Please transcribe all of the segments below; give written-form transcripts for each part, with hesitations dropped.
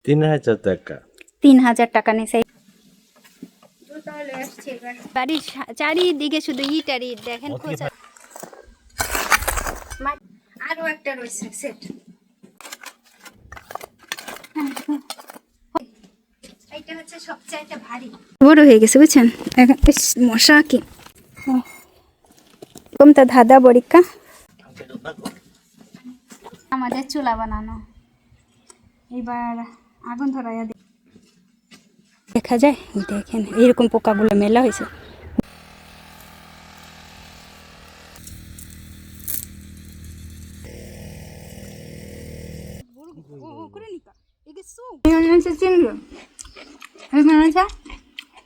3,000 টাকা। 3,000 টাকা নিছে। তাহলে আসছে এবার বাড়ির চারিদিকে শুধু ইট আর ইট দেখেন খোঁচা। আরো একটা রয়েছে সেট, এইটা হচ্ছে সবচেয়ে ভারী, বড় হয়ে গেছে বুঝছেন। এখন মশা কি কমতা ধাঁধা পরীক্ষা। আমাদের চুলা বানানো, এবার আগুন ধরাইয়া দেখা যায়। দেখেন এরকম পোকাগুলো মেলা হয়েছে।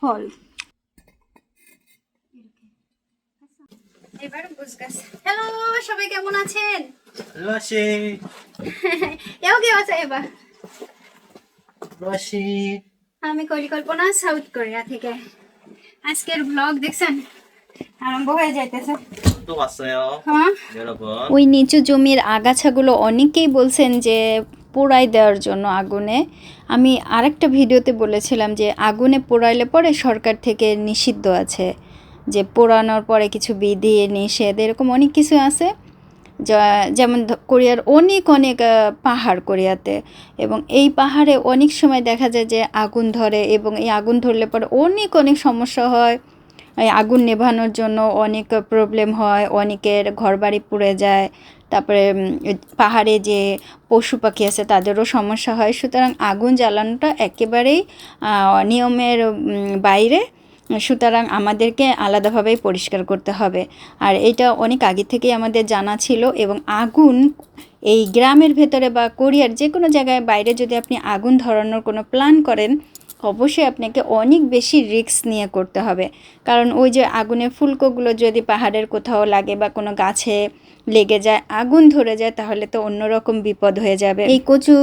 ফল এবার বুঝ গাছ। হ্যালো সবাই কেমন আছেন? ভালো আছি। এও কে আছে এবার? ভালো আছি। আমি পরিকল্পনা সাউথ কোরিয়া থেকে। আজকের ব্লগ দেখছেন আরম্ভ হয়ে যাইতেছে। 또 왔어요. হ্যাঁ, 여러분. ওই নিচু জমির আগাছাগুলো অনেকেই বলছেন যে পোড়াই দেওয়ার জন্য আগুনে। আমি আরেকটা ভিডিওতে বলেছিলাম যে আগুনে পোড়াইলে পরে সরকার থেকে নিষিদ্ধ আছে, যে পোড়ানোর পরে কিছু বিধি নিষেধ এরকম অনেক কিছু আছে। যেমন কোরিয়ার অনেক অনেক পাহাড় কোরিয়াতে, এবং এই পাহাড়ে অনেক সময় দেখা যায় যে আগুন ধরে, এবং এই আগুন ধরলে পরে অনেক অনেক সমস্যা হয়। এই আগুন নেভানোর জন্য অনেক প্রবলেম হয়, অনেকের ঘরবাড়ি পুড়ে যায়, তারপরে পাহাড়ে যে পশু পাখি আছে তাদেরও সমস্যা হয়। সুতরাং আগুন জ্বালানোটা একেবারেই নিয়মের বাইরে, সুতরাং আমাদেরকে আলাদাভাবেই পরিষ্কার করতে হবে। আর এটা অনেক আগে থেকেই আমাদের জানা ছিল। এবং আগুন এই গ্রামের ভেতরে বা কোরিয়ার যে কোনো জায়গায় বাইরে যদি আপনি আগুন ধরানোর কোনো প্ল্যান করেন, অবশ্যই আপনাকে অনেক বেশি রিস্ক নিয়ে করতে হবে। কারণ ওই যে আগুনের ফুলকোগুলো যদি পাহাড়ের কোথাও লাগে বা কোনো গাছে লেগে যায়, আগুন ধরে যায়, তাহলে তো অন্যরকম বিপদ হয়ে যাবে। এই কচু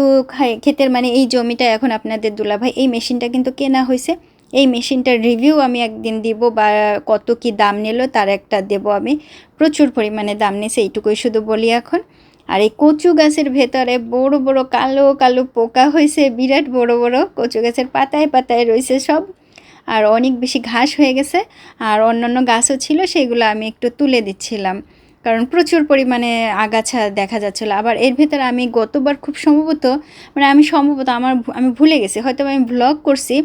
ক্ষেতের মানে এই জমিটা এখন আপনাদের দুলাভাই এই মেশিনটা কিন্তু কেনা হয়েছে। এই মেশিনটার রিভিউ আমি একদিন দিব, বা কত কি দাম নিল তার একটা দেব আমি। প্রচুর পরিমাণে দাম নিয়েছে, এইটুকুই শুধু বলি এখন। আর এই কচু গাছের ভেতরে বড় বড় কালো কালো পোকা হয়েছে, বিরাট বড় বড় কচু গাছের পাতায় পাতায় রয়েছে সব। আর অনেক বেশি ঘাস হয়ে গেছে, আর অন্যান্য গাছও ছিল, সেগুলো আমি একটু তুলে দিচ্ছিলাম, কারণ প্রচুর পরিমাণে আগাছা দেখা যাচ্ছিলো। আবার এর ভেতরে আমি গতবার খুব সম্ভবত আমি ভুলে গেছি, হয়তো আমি ব্লগ করছি,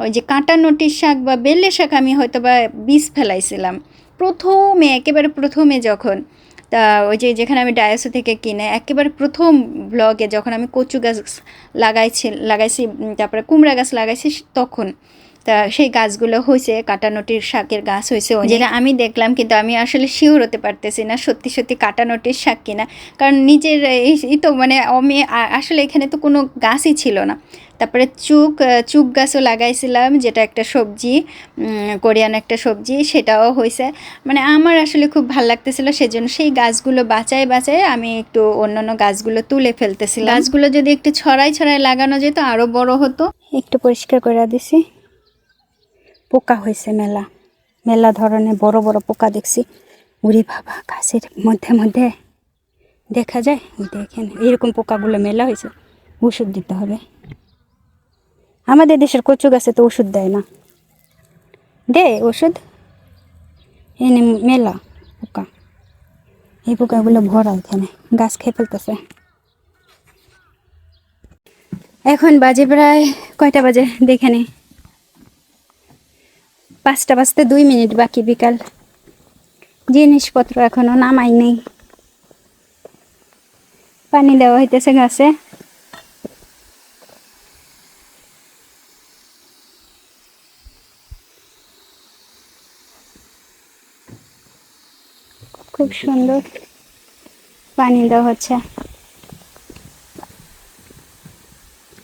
ওই যে কাঁটা নটির শাক বা বেলে শাক আমি হয়তো বা বীজ ফেলাইছিলাম প্রথমে, একেবারে প্রথমে যখন, তা ওই যে যেখানে আমি ডায়াসো থেকে কিনে একেবারে প্রথম ব্লগে যখন আমি কচু গাছ লাগাইছি, তারপরে কুমড়া গাছ লাগাইছি তখন। তা সেই গাছগুলো হয়েছে, কাটানটির শাকের গাছ হয়েছে, যেটা আমি দেখলাম, কিন্তু আমি আসলে শিওর হতে পারতেছি না সত্যি সত্যি কাটানটির শাক কিনা। কারণ নিজের এই তো মানে আমি আসলে এখানে তো কোনো গাছই ছিল না। তারপরে চুক গাছও লাগাইছিলাম, যেটা একটা সবজি, কোরিয়ান একটা সবজি, সেটাও হয়েছে। মানে আমার আসলে খুব ভালো লাগতেছিলো, সেজন্য সেই গাছগুলো বাঁচায় বাঁচায় আমি একটু অন্যান্য গাছগুলো তুলে ফেলতেছিলাম। গাছগুলো যদি একটু ছড়াই ছড়াই লাগানো যেত আরও বড় হতো। একটু পরিষ্কার করে দিছি। পোকা হয়েছে মেলা মেলা ধরনের বড় বড় পোকা দেখছি। উড়ি বাবা, গাছের মধ্যে মধ্যে দেখা যায়। দেখেন এইরকম পোকাগুলো মেলা হয়েছে, ওষুধ দিতে হবে। আমাদের দেশের কচু গাছে তো ওষুধ দেয় না, দে ওষুধ এনে মেলা পোকা। এই পোকাগুলো ভরা এখানে, গাছ খেয়ে ফেলতেছে। এখন বাজে প্রায় কয়টা বাজে দেখে নি, 5টা বাজতে 2 মিনিট বাকি বিকাল। জিনিসপত্র এখনো নামাই নেই, পানি দেওয়া হইতেছে গাছে। খুব সুন্দর পানি দেওয়া হচ্ছে।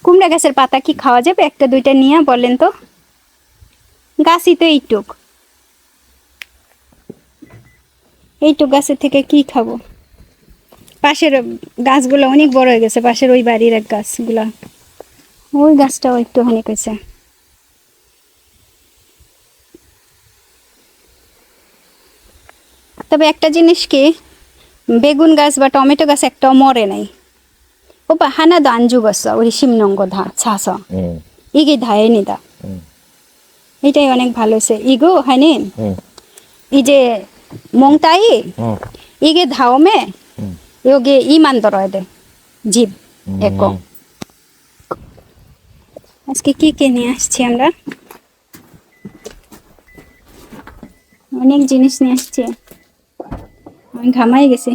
কুমড়া গাছের পাতা কি খাওয়া যাবে? একটা দুইটা নিয়ে বলেন তো, গাছই তো এইটুক গাছের থেকে কি খাবো? পাশের গাছগুলো অনেক বড় হয়ে গেছে, পাশের ওই বাড়ির এক গাছগুলা, ওই গাছটাও একটুখানি হয়েছে। তবে একটা জিনিস কি, বেগুন গাছ বা টমেটো গাছ একটাও মরে নাই, 오빠 하나도 안 죽었어. 우리 심는 거 다 차서. 응. 이게 다행이다. 응. 이게 어নেক ভালো হয়েছে. 이거 하니 응. 이제 몽따이 응. 이게 다음에 응. 여기 이 만들어야 돼. 집 에코. আজকে কি কি নিয়ে আসছি আমরা? অনেক জিনিস নিয়ে আসছি. আমি ঘামাই গেছি.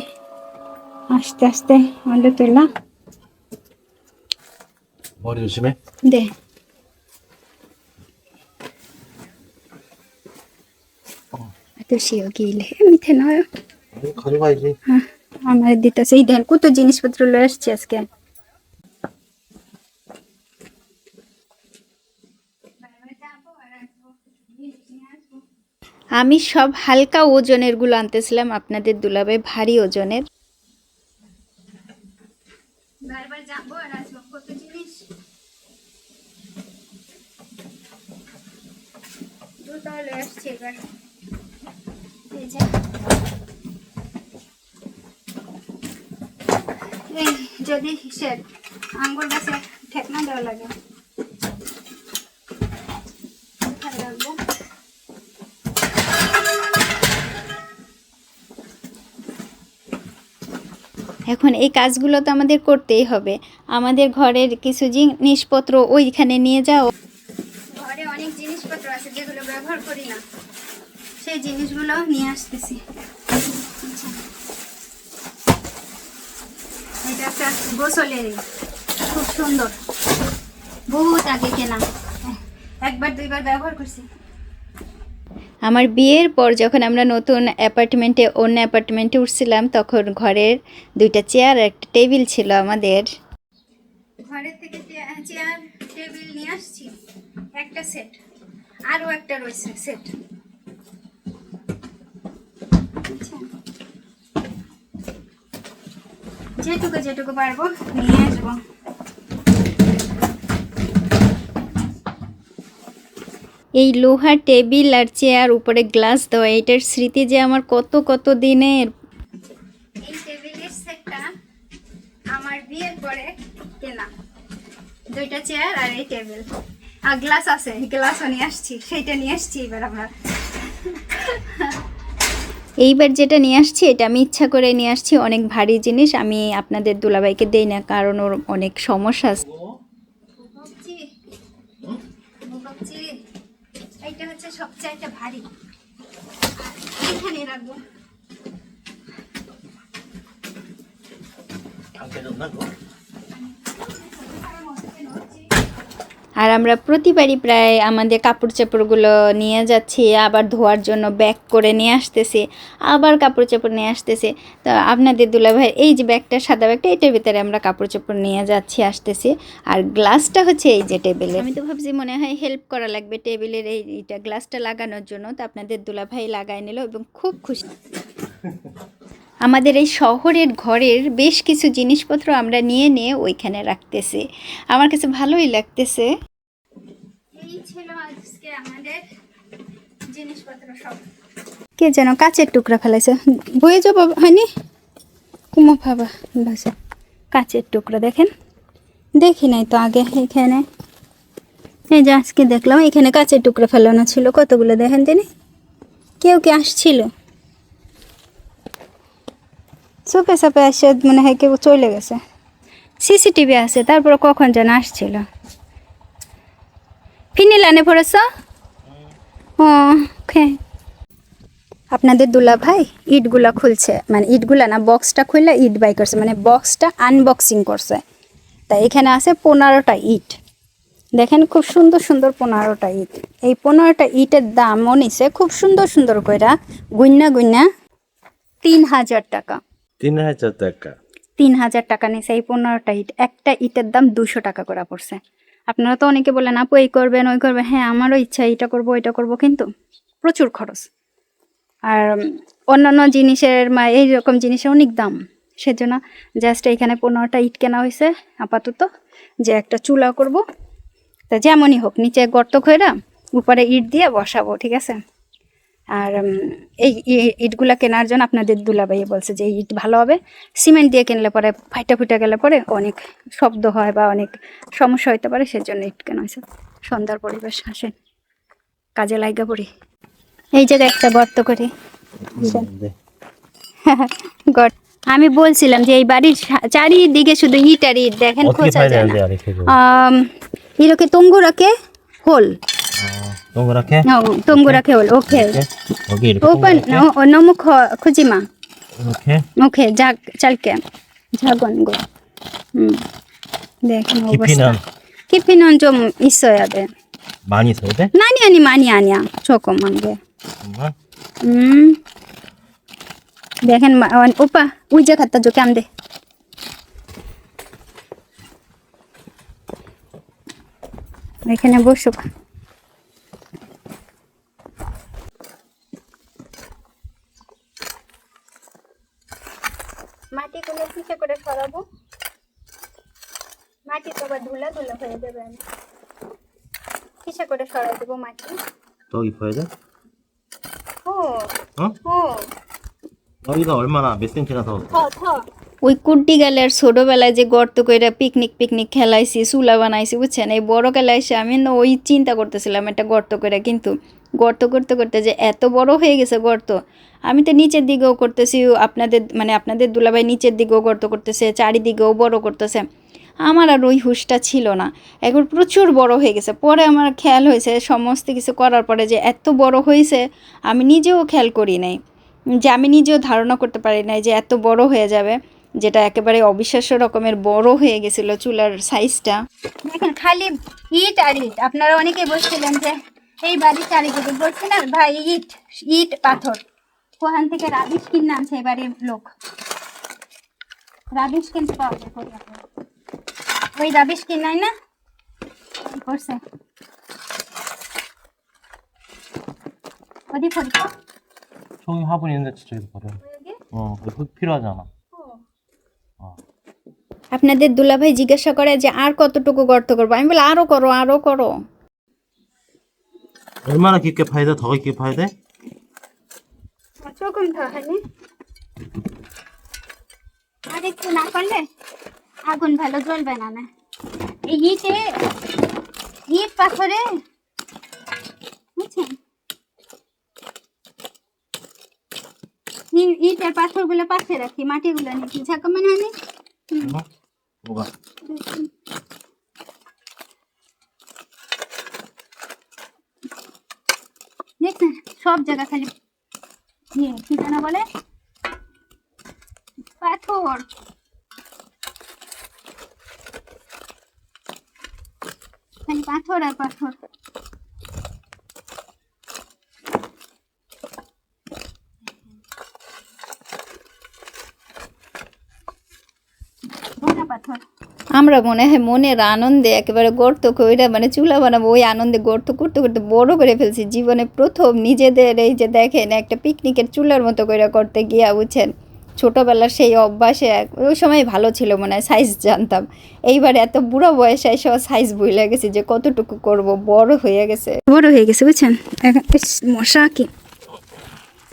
আস্তে আস্তে আমাদের তোলা. 머리 조심해. 네. 아저씨 여기 일해 밑에 넣어요. 가져가야지. আমার দিতেছে এই দেন কত জিনিসপত্র লয়ে আসছি আজকে. আমি সব হালকা ওজনের গুলো আনতেছিলাম, আপনাদের দুলাভাই ভারী ওজনের. বারবার যাবো আর আসবো, কত জিনিস. দুটো লয়ে আসছি এবার. এই যে এই যদি হিসেব আঙ্গুল গাছে ঠেকনা দেওয়া লাগে. কোথায় রাখবো? এখন এই কাজগুলো তো আমাদের করতেই হবে. আমাদের ঘরের কিছু জিনিসপত্র ওইখানে নিয়ে যাও. ঘরে অনেক জিনিসপত্র আছে যেগুলো ব্যবহার করি না, সেই জিনিসগুলো নিয়ে আসতেছি. এটা একটা গোসলের, খুব সুন্দর, বহুত আগে কেনা, একবার দুইবার ব্যবহার করছি. আমার বিয়ের পর যখন আমরা নতুন অ্যাপার্টমেন্টে অন্য অ্যাপার্টমেন্টে উঠছিলাম তখন ঘরের দুইটা চেয়ার আর একটা টেবিল ছিল আমাদের. ঘরের থেকে চেয়ার টেবিল নিয়ে আসছি একটা সেট, আরও একটা রয়েছে সেট. যেটুকু যেটুকু পারবো নিয়ে আসবো. এই লোহার টেবিল আর চেয়ার উপরে গ্লাস দেওয়া, এটার স্মৃতি যে আমার কত কত দিনের. এই টেবিলের সেটটা আমার বিয়ের পরে কেনা, দুইটা চেয়ার আর এই টেবিল আর গ্লাস আছে, গ্লাসও নিয়ে আসছি, সেইটা নিয়ে আসছি এবার আমরা. এইবার যেটা নিয়ে আসছি এটা আমি ইচ্ছা করে নিয়ে আসছি, অনেক ভারী জিনিস. আমি আপনাদের দুলাভাইকে দেই না কারণ ওর অনেক সমস্যা আছে. এইটা হচ্ছে সবচাইতে ভারী, এখানে রাখবো. আর আমরা প্রতিবারই প্রায় আমাদের কাপড় চাপড়গুলো নিয়ে যাচ্ছি, আবার ধোয়ার জন্য ব্যাগ করে নিয়ে আসতেছি, আবার কাপড় চাপড় নিয়ে আসতেছি. তো আপনাদের দুলাভাই এই যে ব্যাগটা, সাদা ব্যাগটা, এটার ভিতরে আমরা কাপড় চাপড় নিয়ে যাচ্ছি আসতেছি. আর গ্লাসটা হচ্ছে এই যে টেবিলে. আমি তো ভাবছি মনে হয় হেল্প করা লাগবে টেবিলের এইটা গ্লাসটা লাগানোর জন্য, তো আপনাদের দুলাভাই লাগাই নিল এবং খুব খুশি. আমাদের এই শহরের ঘরের বেশ কিছু জিনিসপত্র আমরা নিয়ে নিয়ে ওইখানে রাখতেছি, আমার কাছে ভালোই লাগতেছে. এই ছিল আজকে আমাদের জিনিসপত্র সব. কে যেন কাচের টুকরা ফেলাইছে, বয়ে যাবো হয়নি কুমো ভাবা বাসা. কাচের টুকরা দেখেন, দেখি নাই তো আগে. এখানে এই যে আজকে দেখলাম এখানে কাচের টুকরা ফেলানো ছিল কতগুলো, দেখেন তিনি. কেউ কি আসছিল? চোপে চাপে আসে মনে হয় কেউ চলে গেছে. সিসিটিভি আছে, তারপরে কখন যেন আসছিল. ফিনিল আনে পড়েছ? ওকে. আপনাদের দুলাভাই ইটগুলা খুলছে, মানে ইটগুলা না, বক্সটা খুললে ইট বাই করছে, মানে বক্সটা আনবক্সিং করছে. তা এখানে আছে 15টা ইট. দেখেন খুব সুন্দর সুন্দর 15টা ইট. এই 15টা ইটের দামও নিছে খুব সুন্দর সুন্দর কইরা গুইন্না গুইন্না 3000 টাকা. 3000 টাকা. 3000 টাকা নিছে এই 15টা ইট. একটা ইটের দাম 200 টাকা করে পড়ছে. আপনারা তো অনেকে বলেন আপু এই করবেন ওই করবেন, হ্যাঁ আমারও ইচ্ছা এটা করব ওইটা করব, কিন্তু প্রচুর খরচ. আর অন্যান্য জিনিসের এইরকম জিনিসের অনেক দাম, সেজন্য জাস্ট এখানে 15টা ইট কেনা হয়েছে আপাতত, যে একটা চুলা করব. তা যেমনই হোক নিচে গর্ত খয়রা উপরে ইট দিয়ে বসাবো, ঠিক আছে. আর এই ইটগুলা কেনার জন্য আপনাদের দুলাভাই বলছে যে এই ইট ভালো হবে, সিমেন্ট দিয়ে কিনলে পরে ফাইটা ফুটা গেলে পরে অনেক শব্দ হয় বা অনেক সমস্যা হইতে পারে, সেজন্য ইট কেনা হয়েছে। সন্ধ্যার পরিবেশ, আসেন কাজে লাগা পড়ি। এই জায়গায় একটা গর্ত করি। গর্ত, আমি বলছিলাম যে এই বাড়ির চারিদিকে শুধু ইট আর ইট, দেখেন খোঁজা যায় না। 이렇게 동그랗게 홀. 동그랗게? 동그랗게 홀. 오케이. 여기 이렇게 오빠 동그랗게? 너무 크지 마. 이렇게? 오케이. 짧게. 작은 거. 네, 깊이는? 깊이는 좀 있어야 돼. 많이 있어야 돼? 많이 아니야. 조금만 게. 정말? দেখেন 오빠 의자 갖다 줄게. 안 돼. এখানে বসুক। মাটিগুলো কিসে করে সরাবো? মাটি তো আবার ধুলা ধুলা হয়ে যাবে, কিসে করে সরাই দেবো মাটি? 더 입혀야 돼? ও 어? ও 여기가 얼마나 몇 센치나 더? ওই কুড্ডি গেলের ছোটবেলায় যে গর্ত কইরা পিকনিক খেলাইছি, চুলা বানাইছি, বুঝছেন? এই বড় গেলে এসে আমি না ওই চিন্তা করতেছিলাম একটা গর্ত করে, কিন্তু গর্ত করতে করতে যে এত বড় হয়ে গেছে গর্ত, আমি তো নিচের দিকেও করতেছি, আপনাদের দুলাভাই নিচের দিকেও গর্ত করতেছে, চারিদিকেও বড় করতেছে, আমার আর ওই হুঁশটা ছিল না। এখন প্রচুর বড় হয়ে গেছে, পরে আমার খেয়াল হয়েছে সমস্ত কিছু করার পরে যে এত বড় হয়েছে, আমি নিজেও খেয়াল করি নাই, যে আমি নিজেও ধারণা করতে পারি নাই যে এত বড় হয়ে যাবে, যেটা একেবারে অবিশ্বাস্য রকমের বড় হয়ে গেছিল চুলার সাইজটা। দেখেন খালি ইট আর ইট। আপনারা অনেকেই বলছিলেন যে এই বাড়ির চারিদিকে, বলছিলেন ভাই ইট পাথর কোহান থেকে রাবিশ কিনে আনছে এই বাড়ির লোক। রাবিশ কিনতে পাওয়া যায়, ওই রাবিশ কিনাই না করছে 어디 버릴까? 저기 화분 있는데 저기도 버려. 여기? 흙 필요하잖아. আপনাদের দুলাভাই জিজ্ঞাসা করে যে আর কতটুকু গর্ত করবো, আমি বলি আরো করো। 얼마나 깊게 파야 돼? 더 깊게 파야 돼? 조금 더 하니? আর একটু না করলে আগুন ভালো জ্বলবে না। এই ইট পাথরে, বুঝছেন, ইটের পাথরগুলো পাশে রাখি, মাটিগুলো নিচে ঝাঁকা মানে আনি। 뭐가? দেখছেন সব জায়গা খালি কি যেন বলে পাথর। খালি পাথর আর পাথর। আমরা মনে হয় মনের আনন্দে একেবারে গর্ত কইরা চুলা বানাবো, ওই আনন্দে গর্ত করতে করতে বড় করে ফেলছি। জীবনে প্রথম নিজেদের এই যে দেখেন একটা পিকনিকের চুলার মতো করে করতে গিয়া, বুঝছেন, ছোটোবেলার সেই অভ্যাসে ওই সময় ভালো ছিল মনে হয়, সাইজ জানতাম। এইবার এত বুড়ো বয়সে এসে সাইজ ভুলে গেছি যে কতটুকু করব, বড় হয়ে গেছে, বুঝছেন। মশা কি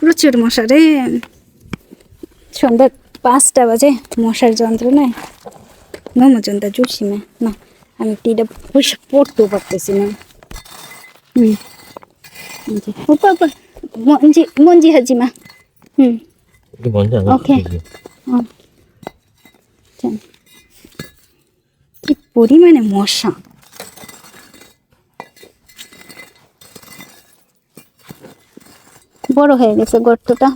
প্রচুর মশা রে, সন্ধ্যা 5টা বাজে, মশার যন্ত্রণায় ঘুমোচনটা জুসিমে না, আমি টিটা বসে পড়তেও পারতেছি না। ওপা মঞ্জি হাজিমা। 이게 뭔지 알아? 오케이. কি পরিমাণে মশা। বড় হয়ে গেছে গর্তটা।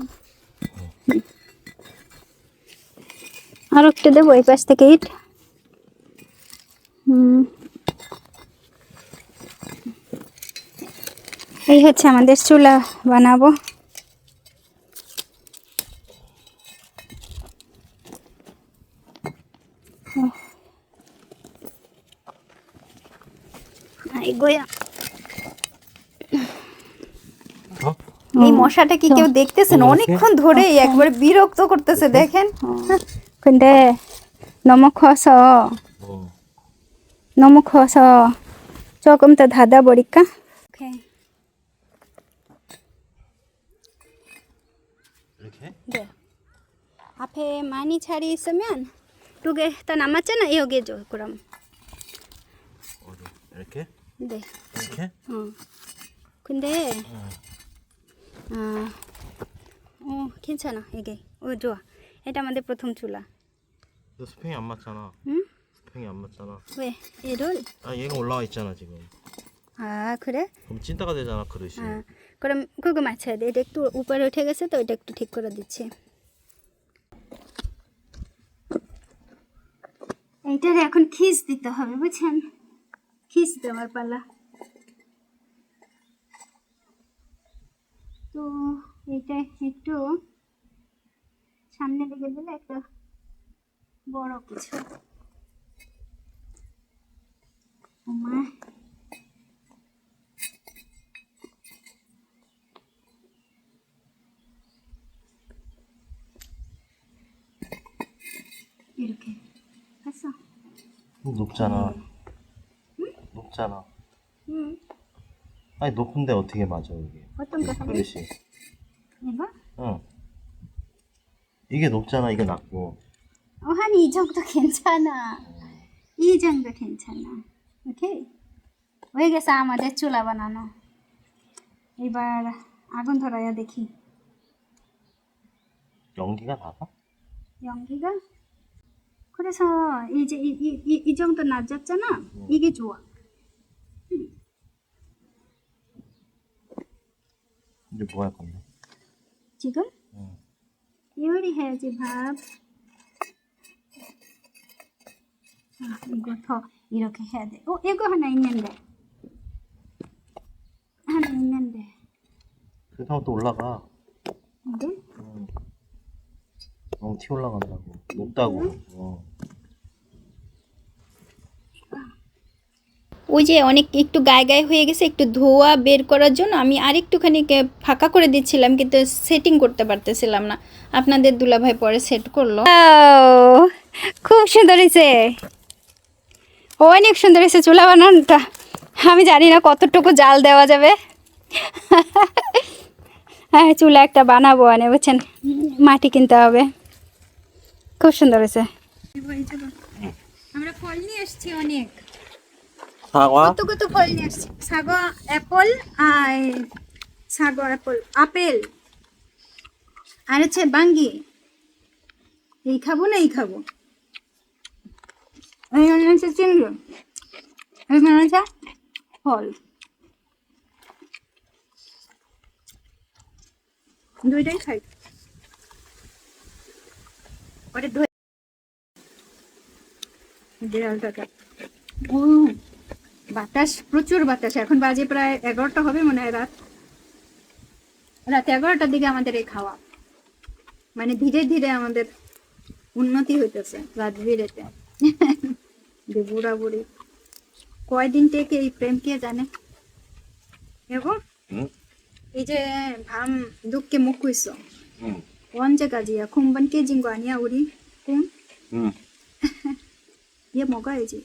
আর একটা দেবো এই পাশ থেকে ইট। এই হচ্ছে আমাদের চুলা বানাবো। এই মশাটা কি কেউ দেখতেছেন? অনেকক্ষণ ধরে একবারে বিরক্ত করতেছে, দেখেন। 근데 너무 커서 조금 더 닫아버릴까? 오케이. 이렇게? 네. 앞에 많이 자리 있으면 두 개 다 남았잖아. 여기 줘. 그럼. 어디? 이렇게? 네. 이렇게? 근데 응. 괜찮아. 이게. 좋아. এটা আমাদের প্রথম চুলা. 너 스팽이 안 맞잖아. 응? 스팽이 안 맞잖아. 왜? 얘를? 아 얘가 올라와 있잖아 지금. 아, 그래? 그럼 찐따가 되잖아 그릇이. 그럼 그거 맞춰야 돼. এটা একটু উপরে উঠে গেছে তো এটা একটু ঠিক করে দিচ্ছি. এইটারে এখন খিস দিতে হবে বুঝছেন? খিস দেওয়ার পালা. তো এটা একটু সামনে দিকে দিলে একটা বড় কিছু. ওমা 이렇게 했어. 높잖아. 높잖아. 응. 아니 높은데 어떻게 맞아 이게? 어떤 거 하고? 그릇이. 이거? 응. 이게 높잖아 이게 낮고. 한 이 정도 괜찮아. 이 정도 괜찮아. 오케이. হয়ে গেছে আমাদের চুলা বানানো. এবার আগুন ধরাইয়া দেখি. 연기가 나가? 연기가? 그래서 이제 이 정도 낮았잖아. 이게 좋아. 이제 뭐 할 건데? 지금? 응. 요리해야지 밥. 이거 더 이렇게 해야 돼. 이거 하나 있는데. 하나 있는데. 그렇다고 또 올라가. 이게? 응. 너무 튀어 올라간다고. 높다고. ওই যে অনেক একটু গায়ে গায়ে হয়ে গেছে, একটু ধোয়া বের করার জন্য আমি আরেকটুখানি ফাঁকা করে দিচ্ছিলাম, কিন্তু সেটিং করতে পারতেছিলাম না। আপনাদের দুলাভাই পরে সেট করলো। খুব সুন্দর হয়েছে, অনেক সুন্দর হয়েছে চুলা বানানোটা। আমি জানি না কতটুকু জাল দেওয়া যাবে। হ্যাঁ, চুলা একটা বানাবো, বুঝছেন, মাটি কিনতে হবে। খুব সুন্দর হয়েছে। আমরা ফল নিয়ে এসছি অনেক, 사과? কত ফল নিয়ে আসছি। Sugar apple, sugar apple, apple, আর হচ্ছে বাঙ্গি। এই খাবো না এই খাবো। এই হচ্ছে চিংড়ি, এখানে হচ্ছে ফল। দুইটাই খাই। ওটা বিড়ালটাটা বাতাস, প্রচুর বাতাস। এখন বাজে প্রায় 11টা হবে মনে হয়, রাত 11টার দিকে আমাদের এই খাওয়া। মানে ধীরে ধীরে আমাদের উন্নতি হইতেছে রাজবীরেতে। বুড়া বুড়ি কয়দিন থেকে এই প্রেম কে জানে। এবং এই যে ভাম দুঃখে মুখ হইছ 언제까지야? 공반 깨진 거 아니야 우리? 응? 얘 먹어야지.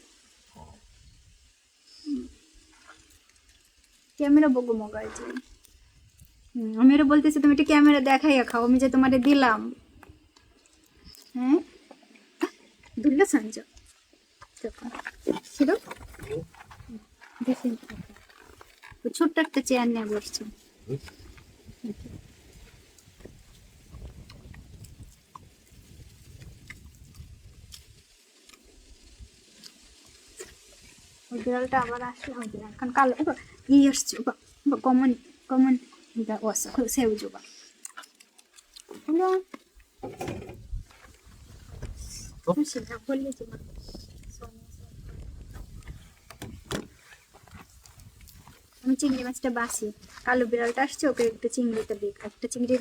ক্যামেরা বগো মগাইছে। আমিরা বলতেছে তুমি একটা ক্যামেরা দেখাইয়া খাও, আমি যে তোমারে দিলাম। হ্যাঁ, দুল্লা সঞ্জ ছিল। দেখেন ছোট্ট একটা চেয়ার নিয়ে বসছে। ওই বিড়ালটা আবার আসলে ওই বিড়াল এখন কালো ই আসছে। কমন কমন এটা ওসা সেউ জোবা হলো সেটা বললে যে আমি চিংড়ি মাছটা বাসি। কালো বিড়ালটা আসছে, ওকে একটা চিংড়িটা দিক। একটা চিংড়ি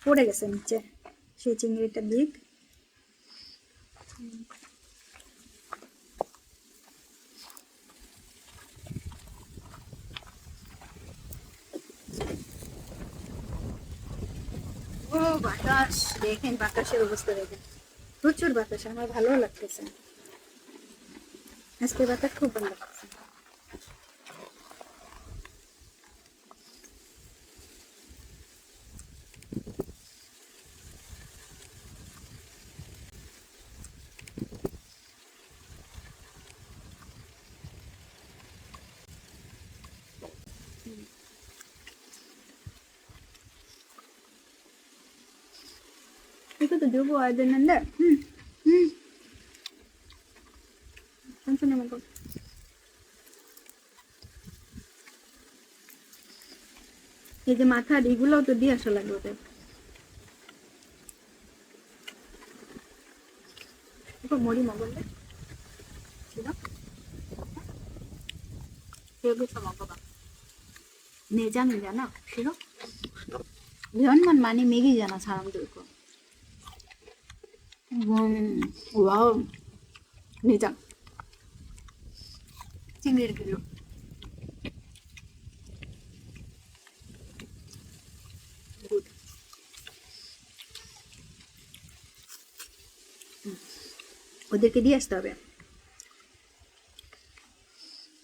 পড়ে গেছে নিচে, সেই চিংড়িটা দিক। ও বাতাস দেখেন, বাতাসের অবস্থা দেখেন, প্রচুর বাতাস। আমার ভালো লাগতেছে আজকে, বাতাস খুব ভালো লাগছে। 이것도 누구 와야 되는데. 천천히 먹어. এই যে মাথার এগুলোও তো দিয়ে আসা লাগবে ওদের। 이거 머리 먹을래? 싫어? 여기서 먹어봐. 내장이잖아. 싫어? 면만 많이 먹이잖아 사람들 거. 와우. 내장. 찡기를 길러. 굿. ওদেরকে দিয়ে আসতে হবে।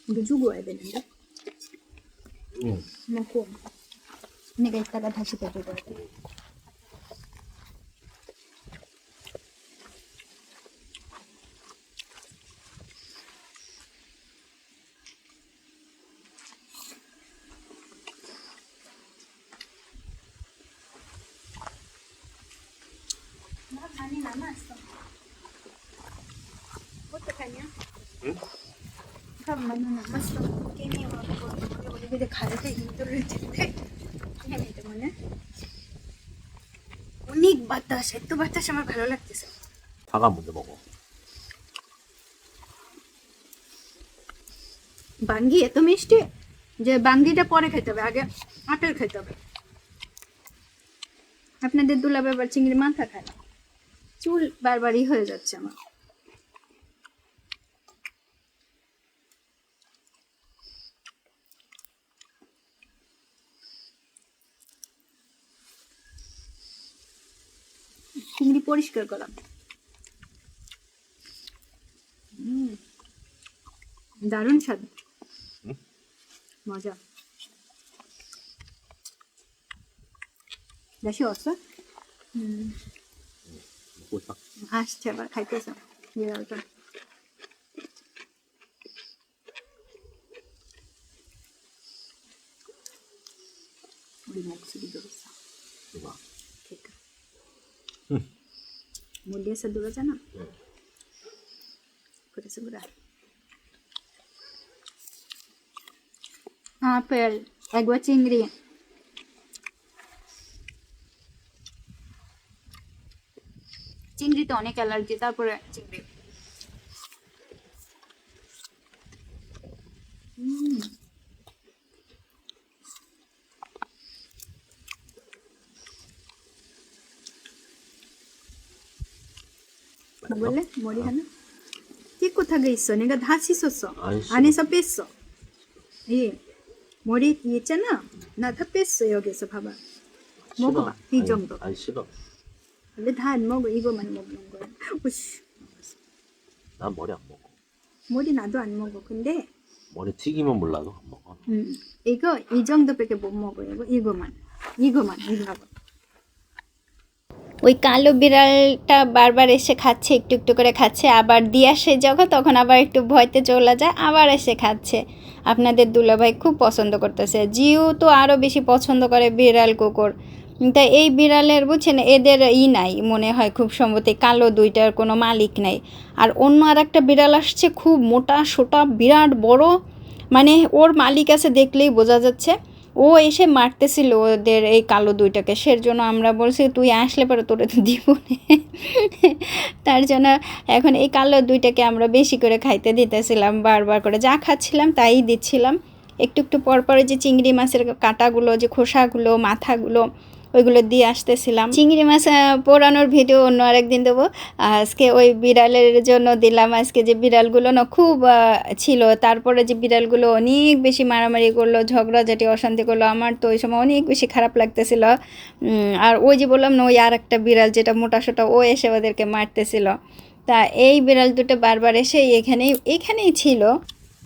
이거 주고 와야 되는데. 먹고 내가 이따가 다시 데리고 와야 돼. 나 많이 남았어. 어떡하냐? 응? 밥 많이 남았어. 게임이 와고 우리 근데 가르쳐 힘들을 텐데 게임이 때문에 অনেক বাতাস, এত বাতাস আমার ভালো লাগতেছে। 사과 먼저 먹어. বাঙ্গি এত মিষ্টি যে বাঙ্গিটা পরে খেতে হবে, আগে আপেল খেতে হবে। আপনাদের দুলাভাই আবার চিংড়ি মাথা খায় না, চুল বারবারই হয়ে যাচ্ছে আমার। চিংড়ি পরিষ্কার করলাম। দারুণ স্বাদ, মজা। বেশি অস্ত্র 먹고 있어. আসছে আবার খাইতেছে বিড়ালটা। 우리 목소리 들었어. 누가? 그러니까. 멀리에서 들어잖아. 그래서 그래. আপেল, একবার চিংড়ি, চিংড়িতে অনেক অ্যালার্জি, তারপরে চিংড়ি। 먹을래? 머리 하나? 깨끗하게 있어. 내가 다 씻었어. 아이씨. 안에서 뺐어. 예. 머리 있잖아. 나 다 뺐어. 여기서 봐봐. 먹어봐. 이 정도. 아니 싫어. 근데 다 안 먹어. 이거만 먹는 거야. 오씨. 난 머리 안 먹어. 머리 나도 안 먹어. 근데 머리 튀기면 몰라도 안 먹어. 이거 이 정도밖에 못 먹어요. 이거만. 이거. ওই কালো বিড়ালটা বারবার এসে খাচ্ছে, একটু একটু করে খাচ্ছে, আবার দিয়ে আসে যখন তখন আবার একটু ভয়তে চলে যায়, আবার এসে খাচ্ছে। আপনাদের দুলাভাই খুব পছন্দ করতেছে। জিও তো আরও বেশি পছন্দ করে বিড়াল কুকুর। তা এই বিড়ালের বুঝছেন এদের নাই মনে হয়, খুব সম্ভবত কালো দুইটার কোনো মালিক নাই। আর অন্য আর একটা বিড়াল আসছে, খুব মোটা সোটা বিরাট বড়, মানে ওর মালিক আছে দেখলেই বোঝা যাচ্ছে। ও এসে মারতেছিল ওদের এই কালো দুইটাকে, সের জন্য আমরা বলছি তুই আসলে পরে তোরে তো দিব না। তার জন্য এখন এই কালো দুইটাকে আমরা বেশি করে খাইতে দিতেছিলাম, বারবার করে যা খাচ্ছিলাম তাই দিচ্ছিলাম। একটু একটু পরপরে যে চিংড়ি মাছের কাঁটাগুলো, যে খোসাগুলো, মাথাগুলো, ওইগুলো দিয়ে আসতেছিলাম। চিংড়ি মাছ পোড়ানোর ভিডিও অন্য আরেকদিন দেবো। আজকে ওই বিড়ালের জন্য দিলাম। আজকে যে বিড়ালগুলো না খুব ছিল, তারপরে যে বিড়ালগুলো অনেক বেশি মারামারি করলো, ঝগড়াঝাটি অশান্তি করলো, আমার তো ওই সময় অনেক বেশি খারাপ লাগতেছিল। আর ওই যে বললাম না, ওই আর একটা বিড়াল যেটা মোটাসোটা, ও এসে ওদেরকে মারতেছিল। তা এই বিড়াল দুটো বারবার এসে এখানেই ছিল।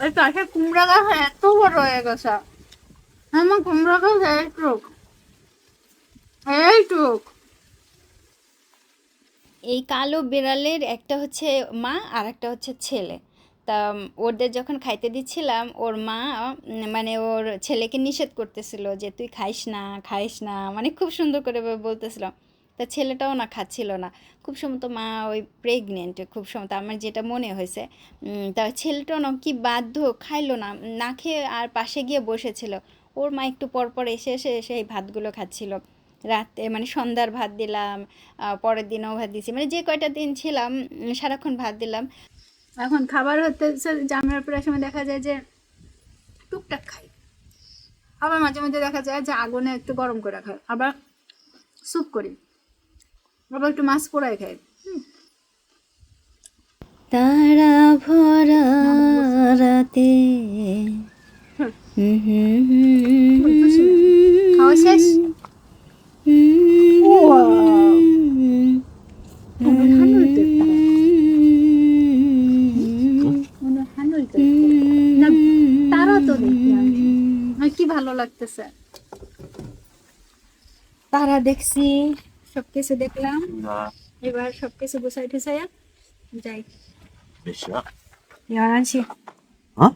ওই পাশে কুমড়া গাছ এত বড় হয়ে গেছে, আমার কুমড়া গাছ এই কালো বিড়ালের একটা হচ্ছে মা আর একটা হচ্ছে ছেলে। তা ওদের যখন খাইতে দিচ্ছিলাম, ওর মা মানে ওর ছেলেকে নিষেধ করতেছিল যে তুই খাইস না, মানে খুব সুন্দর করে বলতেছিল। তা ছেলেটাও না খাচ্ছিল না, খুব সম্ভবত মা ওই প্রেগনেন্ট, খুব সম্ভবত আমার যেটা মনে হয়েছে। তা ছেলেটাও না কি বাধ্য, খাইলো না, না খেয়ে আর পাশে গিয়ে বসেছিল। ওর মা একটু পর পর এসে এসে সেই ভাতগুলো খাচ্ছিল। রাতে মানে সন্ধ্যার ভাত দিলাম, পরের দিনও ভাত দিছি, মানে যে কয়টা দিন ছিলাম সারাক্ষণ ভাত দিলাম। এখন খাবার হতে জামার প্রায় সময় দেখা যায় যে টুকটাক খাই, আবার মাঝে মাঝে দেখা যায় যে আগুনে একটু গরম করে খাই, আবার স্যুপ করি, আবার একটু মাছ পোড়াই খাই। তারা ভরা রাতে খাওয়া শেষ। তারা তো দেখি আমি কি ভালো লাগতেছে, তারা দেখছি, সবকিছু দেখলাম, এবার সবকিছু গুছাই টুছাইয়া যাই। 몇 시야? 11시. 어?